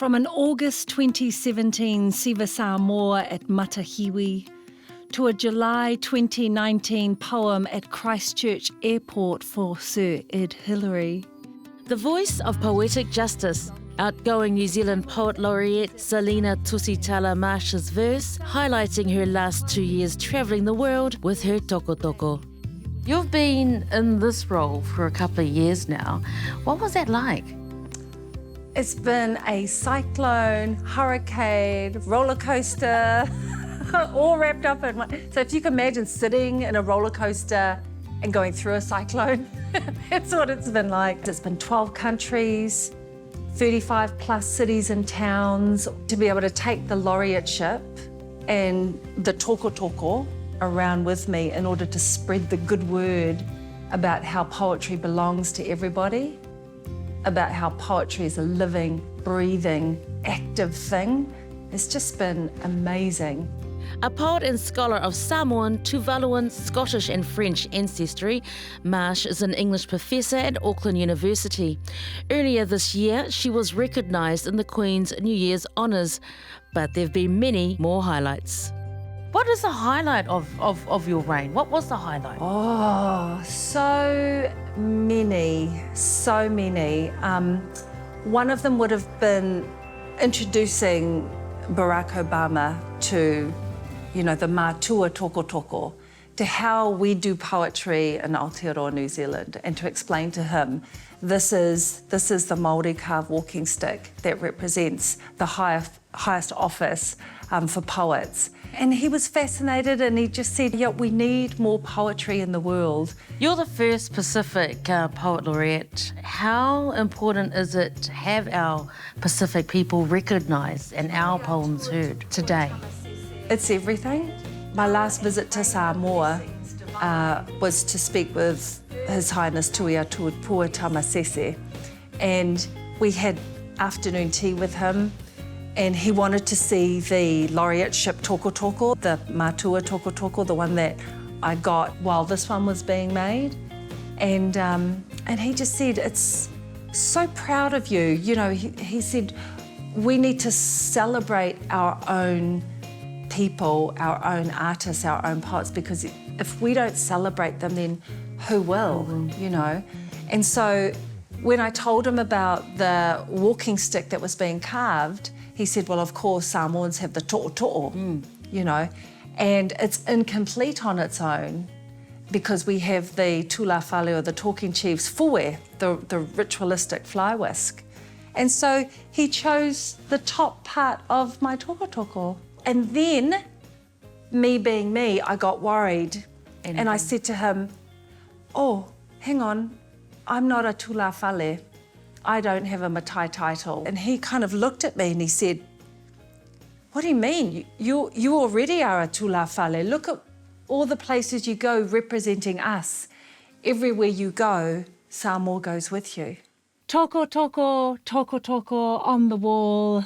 From an August 2017 Siva Samoa at Matahiwi to a July 2019 poem at Christchurch Airport for Sir Ed Hillary. The voice of poetic justice, outgoing New Zealand Poet Laureate Selina Tusitala Marsh's verse, highlighting her last 2 years travelling the world with her toko toko. You've been in this role for a couple of years now. What was that like? It's been a cyclone, hurricane, roller coaster, all wrapped up in one. So if you can imagine sitting in a roller coaster and going through a cyclone, that's what it's been like. It's been 12 countries, 35 plus cities and towns. To be able to take the laureateship and the toko toko around with me in order to spread the good word about how poetry belongs to everybody, about how poetry is a living, breathing, active thing. It's just been amazing. A poet and scholar of Samoan, Tuvaluan, Scottish and French ancestry, Marsh is an English professor at Auckland University. Earlier this year, she was recognised in the Queen's New Year's Honours, but there have been many more highlights. What is the highlight of your reign? What was the highlight? Oh, so many. One of them would have been introducing Barack Obama to, the Mātua toko toko, to how we do poetry in Aotearoa, New Zealand, and to explain to him, this is the Māori carved walking stick that represents the highest office for poets. And he was fascinated and he just said, yeah, we need more poetry in the world. You're the first Pacific Poet Laureate. How important is it to have our Pacific people recognised and our poems heard today? It's everything. My last visit to Samoa was to speak with His Highness Tuia Tuapua Tamasese, and we had afternoon tea with him, and he wanted to see the laureateship toko toko, the Mātua toko toko, the one that I got while this one was being made. And he just said, it's so proud of you. He said, we need to celebrate our own people, our own artists, our own poets, because if we don't celebrate them, then who will, And so when I told him about the walking stick that was being carved, he said, well, of course, Samoans have the to'o, and it's incomplete on its own because we have the tula whale, or the talking chief's fuwe, the ritualistic fly whisk. And so he chose the top part of my toko toko. And then, me being me, I got worried. And I said to him, oh, hang on, I'm not a tula whale. I don't have a matai title. And he kind of looked at me and he said, what do you mean? You already are a tula whale. Look at all the places you go representing us. Everywhere you go, Samoa goes with you. Toko toko, toko toko on the wall.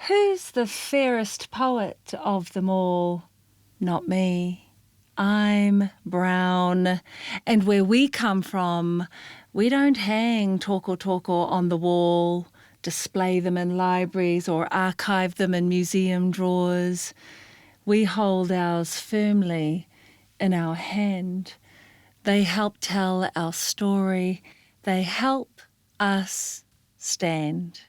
Who's the fairest poet of them all? Not me. I'm brown. And where we come from, we don't hang toko toko on the wall, display them in libraries or archive them in museum drawers. We hold ours firmly in our hand. They help tell our story. They help us stand.